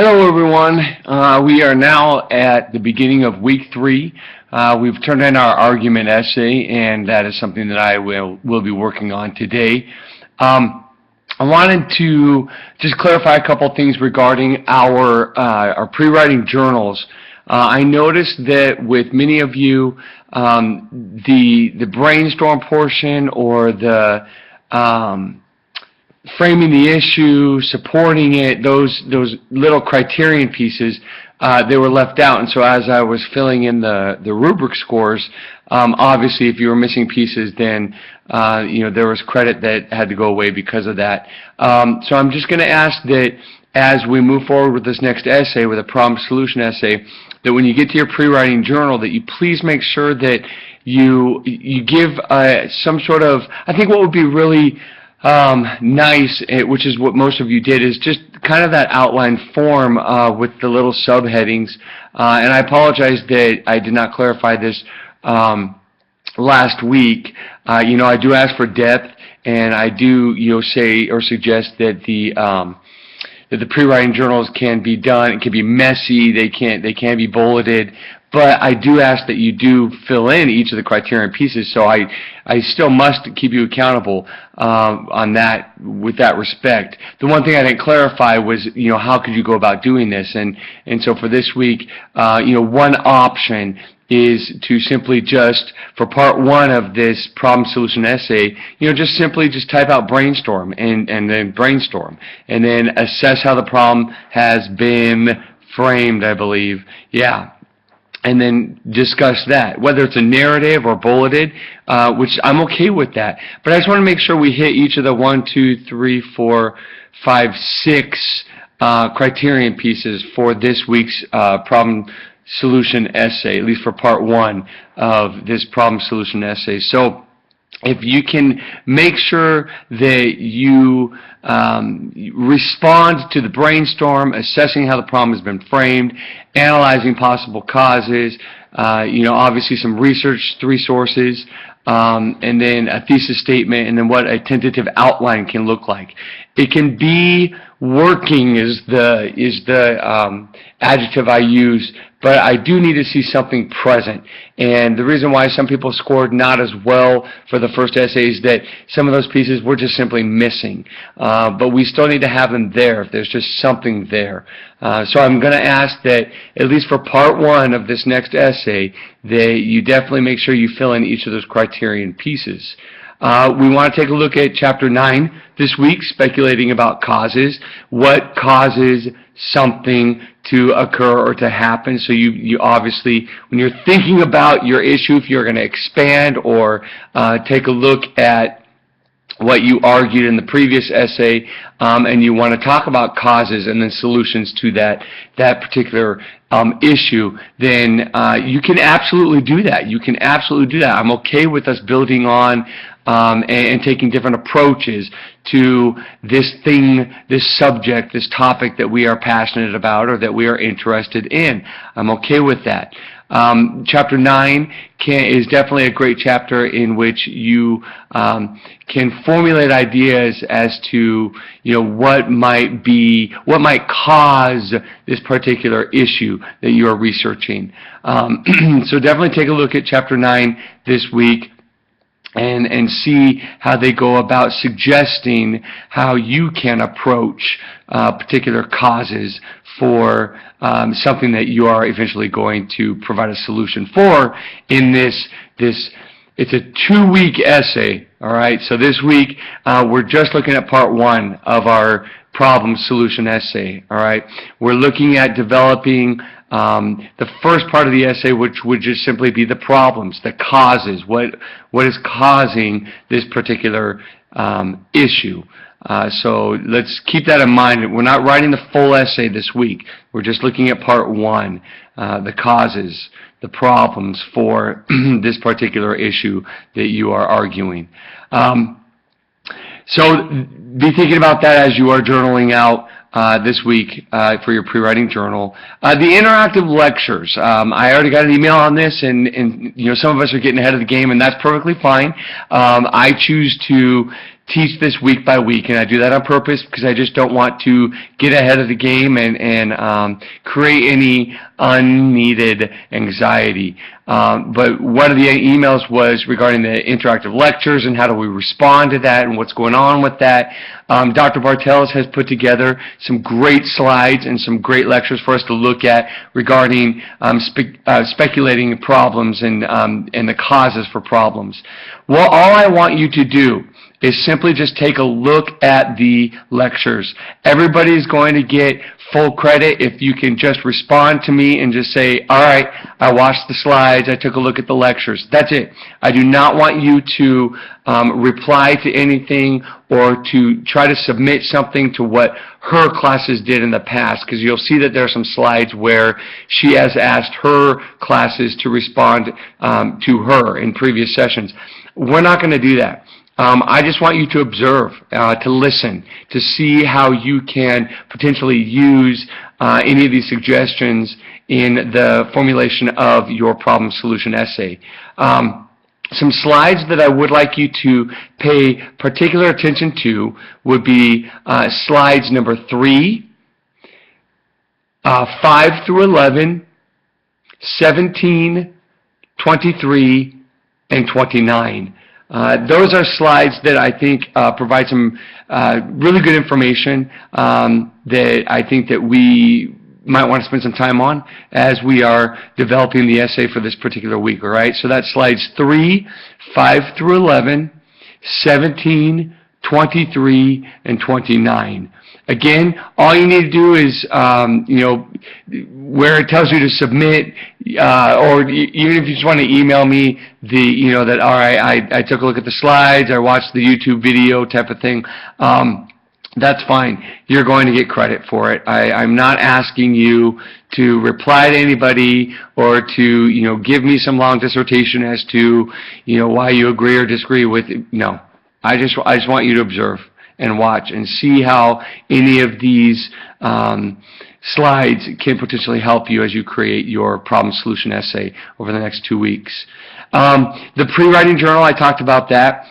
Hello, everyone. We are now at the beginning of week 3. We've turned in our argument essay, and that is something that I will be working on today. I wanted to just clarify a couple things regarding our pre-writing journals. I noticed that with many of you, the brainstorm portion or the framing the issue, supporting it, those little criterion pieces, they were left out. And so as I was filling in the rubric scores, obviously if you were missing pieces, then there was credit that had to go away because of that. So I'm just going to ask that as we move forward with this next essay, with a problem solution essay, that when you get to your pre-writing journal, that you please make sure that you give some sort of, I think what would be really nice, which is what most of you did, is just kind of that outline form with the little subheadings. And I apologize that I did not clarify this last week. I do ask for depth, and I do say or suggest that the pre-writing journals can be done. It can be messy. They can be bulleted. But I do ask that you do fill in each of the criterion pieces, so I still must keep you accountable on that, with that respect. The one thing I didn't clarify was, how could you go about doing this? And so for this week, one option is to simply just, for part 1 of this problem solution essay, just simply type out brainstorm and then brainstorm, and then assess how the problem has been framed, I believe. Yeah. And then discuss that, whether it's a narrative or bulleted, which I'm okay with that. But I just want to make sure we hit each of the 1, 2, 3, 4, 5, 6 criterion pieces for this week's problem solution essay, at least for part 1 of this problem solution essay. So if you can make sure that you respond to the brainstorm, assessing how the problem has been framed, analyzing possible causes, obviously some research, 3 sources, and then a thesis statement, and then what a tentative outline can look like. It can be working is the adjective I use, but I do need to see something present. And the reason why some people scored not as well for the first essay is that some of those pieces were just simply missing. But we still need to have them there if there's just something there. So I'm going to ask that, at least for part 1 of this next essay, that you definitely make sure you fill in each of those criterion pieces. We want to take a look at Chapter 9 this week, speculating about causes. What causes something to occur or to happen? So you obviously, when you're thinking about your issue, if you're going to expand or take a look at what you argued in the previous essay, and you want to talk about causes and then solutions to that particular issue, then you can absolutely do that. You can absolutely do that. I'm okay with us building on and taking different approaches to this thing, this subject, this topic that we are passionate about or that we are interested in. I'm okay with that. Chapter 9 is definitely a great chapter in which you can formulate ideas as to what might cause this particular issue that you are researching. So definitely take a look at Chapter 9 this week and see how they go about suggesting how you can approach particular causes for something that you are eventually going to provide a solution for in this. It's a 2-week essay, all right? So this week, we're just looking at part 1 of our problem solution essay, all right? We're looking at developing the first part of the essay, which would just simply be the problems, the causes, what is causing this particular issue. So let's keep that in mind. We're not writing the full essay this week. We're just looking at part 1, the causes, the problems for this particular issue that you are arguing. So be thinking about that as you are journaling out this week for your pre-writing journal. The interactive lectures. I already got an email on this, and some of us are getting ahead of the game, and that's perfectly fine. I choose to teach this week by week, and I do that on purpose because I just don't want to get ahead of the game and create any unneeded anxiety. But one of the emails was regarding the interactive lectures and how do we respond to that and what's going on with that. Dr. Bartels has put together some great slides and some great lectures for us to look at regarding speculating problems and the causes for problems. Well, all I want you to do is simply just take a look at the lectures. Everybody's going to get full credit if you can just respond to me and just say, all right, I watched the slides, I took a look at the lectures. That's it. I do not want you to reply to anything or to try to submit something to what her classes did in the past, because you'll see that there are some slides where she has asked her classes to respond to her in previous sessions. We're not going to do that. I just want you to observe, to listen, to see how you can potentially use any of these suggestions in the formulation of your problem solution essay. Some slides that I would like you to pay particular attention to would be slides number 3, 5 through 11, 17, 23, and 29. Those are slides that I think provide some really good information that I think that we might want to spend some time on as we are developing the essay for this particular week, all right? So that's slides 3, 5 through 11, 17, 23, and 29. Again, all you need to do is, where it tells you to submit, or even if you just want to email me that, all right, I took a look at the slides, I watched the YouTube video type of thing, that's fine. You're going to get credit for it. I'm not asking you to reply to anybody or to, give me some long dissertation as to, why you agree or disagree with it. No. I just want you to observe and watch and see how any of these slides can potentially help you as you create your problem solution essay over the next 2 weeks. The pre-writing journal, I talked about that.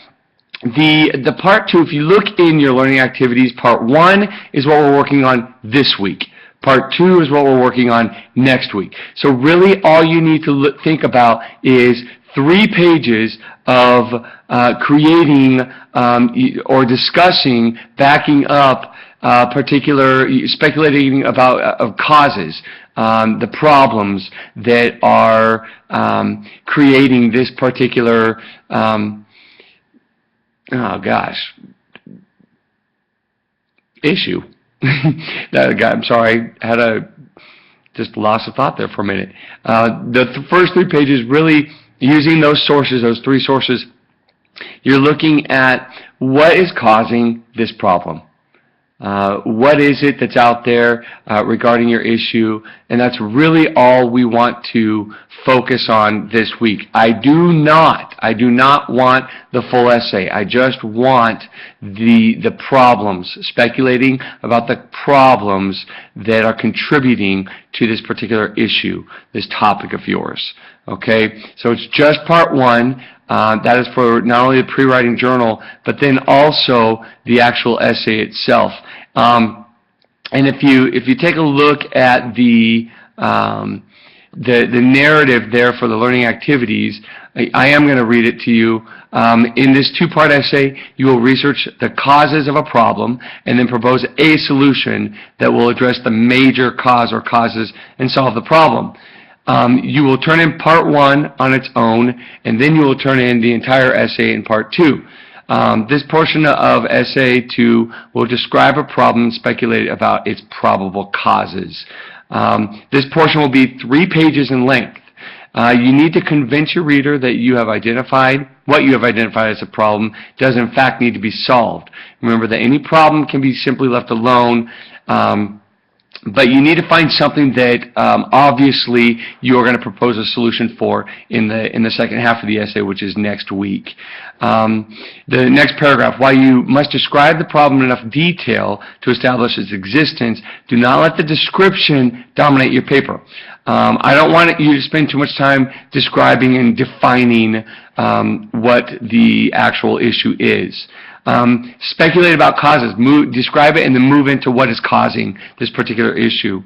The part 2, if you look in your learning activities, part 1 is what we're working on this week. Part 2 is what we're working on next week. So really all you need to think about is 3 pages of creating or discussing, backing up speculating about causes, the problems that are creating this particular, issue. I'm sorry, I just lost a thought there for a minute. The first 3 pages really using those sources, those 3 sources, you're looking at what is causing this problem. What is it that's out there regarding your issue? And that's really all we want to focus on this week. I do not want the full essay. I just want the problems, speculating about the problems that are contributing to this particular issue, this topic of yours. Okay? So it's just part 1. That is for not only the pre-writing journal, but then also the actual essay itself. And if you take a look at the narrative there for the learning activities, I am going to read it to you. In this 2-part essay, you will research the causes of a problem and then propose a solution that will address the major cause or causes and solve the problem. You will turn in part 1 on its own, and then you will turn in the entire essay in part 2. This portion of essay 2 will describe a problem and speculate about its probable causes. This portion will be 3 pages in length. You need to convince your reader that what you have identified as a problem does in fact need to be solved. Remember that any problem can be simply left alone, but you need to find something that obviously you're going to propose a solution for in the second half of the essay, which is next week. The next paragraph, while you must describe the problem in enough detail to establish its existence, do not let the description dominate your paper. I don't want you to spend too much time describing and defining what the actual issue is. Speculate about causes. Describe it and then move into what is causing this particular issue.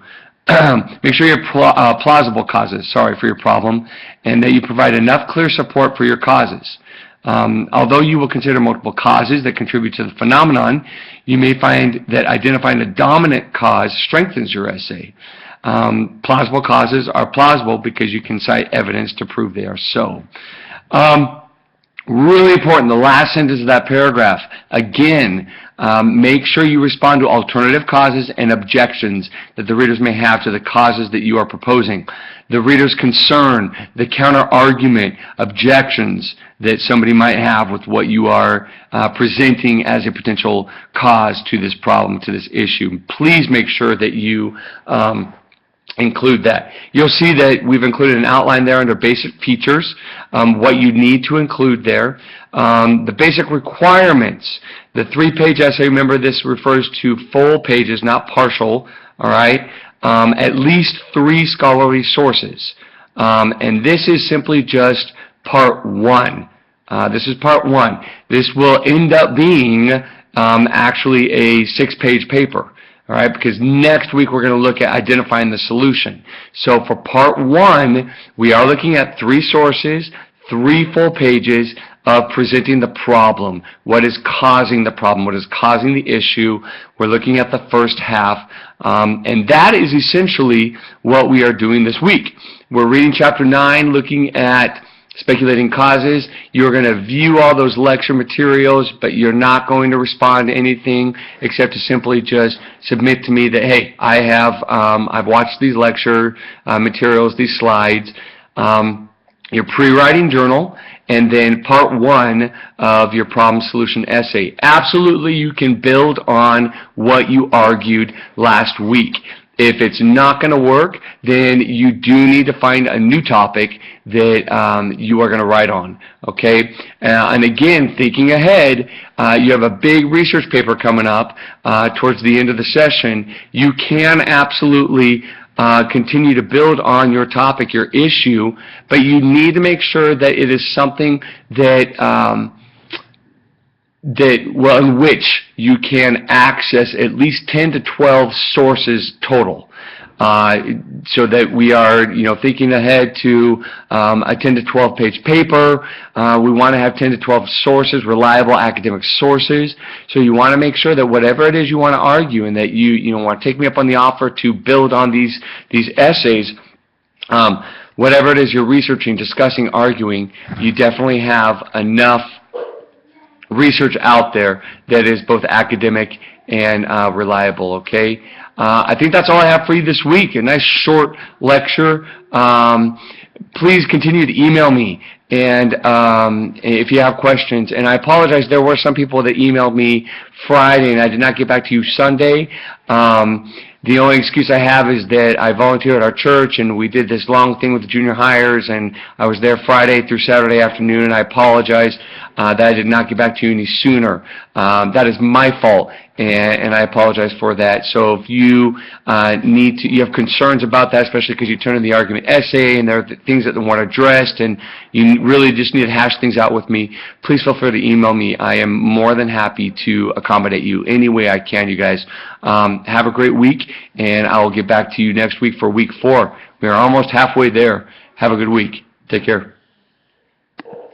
Make sure you have plausible causes, for your problem, and that you provide enough clear support for your causes. Although you will consider multiple causes that contribute to the phenomenon, you may find that identifying a dominant cause strengthens your essay. Plausible causes are plausible because you can cite evidence to prove they are so. Really important, the last sentence of that paragraph. Again, make sure you respond to alternative causes and objections that the readers may have to the causes that you are proposing. The reader's concern, the counter-argument, objections that somebody might have with what you are presenting as a potential cause to this problem, to this issue. Please make sure that you include that. You'll see that we've included an outline there under basic features, what you need to include there. The basic requirements, the 3-page essay, remember this refers to full pages, not partial, all right? At least 3 scholarly sources. And this is simply just part 1. This is part 1. This will end up being actually a 6-page paper. All right, because next week we're going to look at identifying the solution. So for part 1, we are looking at 3 sources, 3 full pages of presenting the problem. What is causing the problem? What is causing the issue? We're looking at the first half. And that is essentially what we are doing this week. We're reading chapter 9, looking at speculating causes. You're going to view all those lecture materials, but you're not going to respond to anything except to simply just submit to me that, hey, I've watched these lecture materials, these slides, your pre-writing journal, and then part 1 of your problem solution essay. Absolutely, you can build on what you argued last week. If it's not going to work, then you do need to find a new topic that you are going to write on, okay? And again, thinking ahead, you have a big research paper coming up towards the end of the session. You can absolutely continue to build on your topic, your issue, but you need to make sure that it is something that in which you can access at least 10 to 12 sources total, so that we are, thinking ahead to a 10 to 12 page paper. We want to have 10 to 12 sources, reliable academic sources. So you want to make sure that whatever it is you want to argue, and that you want to take me up on the offer to build on these essays. Whatever it is you're researching, discussing, arguing, you definitely have enough research out there that is both academic and reliable, okay? I think that's all I have for you this week. A nice short lecture. Please continue to email me and if you have questions. And I apologize, there were some people that emailed me Friday and I did not get back to you Sunday. The only excuse I have is that I volunteer at our church and we did this long thing with the junior hires, and I was there Friday through Saturday afternoon, and I apologize that I did not get back to you any sooner. That is my fault, and I apologize for that. So if you you have concerns about that, especially because you turn in the argument essay and there are things that they want addressed and you really just need to hash things out with me, please feel free to email me. I am more than happy to accommodate you any way I can, you guys. Have a great week, and I will get back to you next week for week 4. We are almost halfway there. Have a good week. Take care.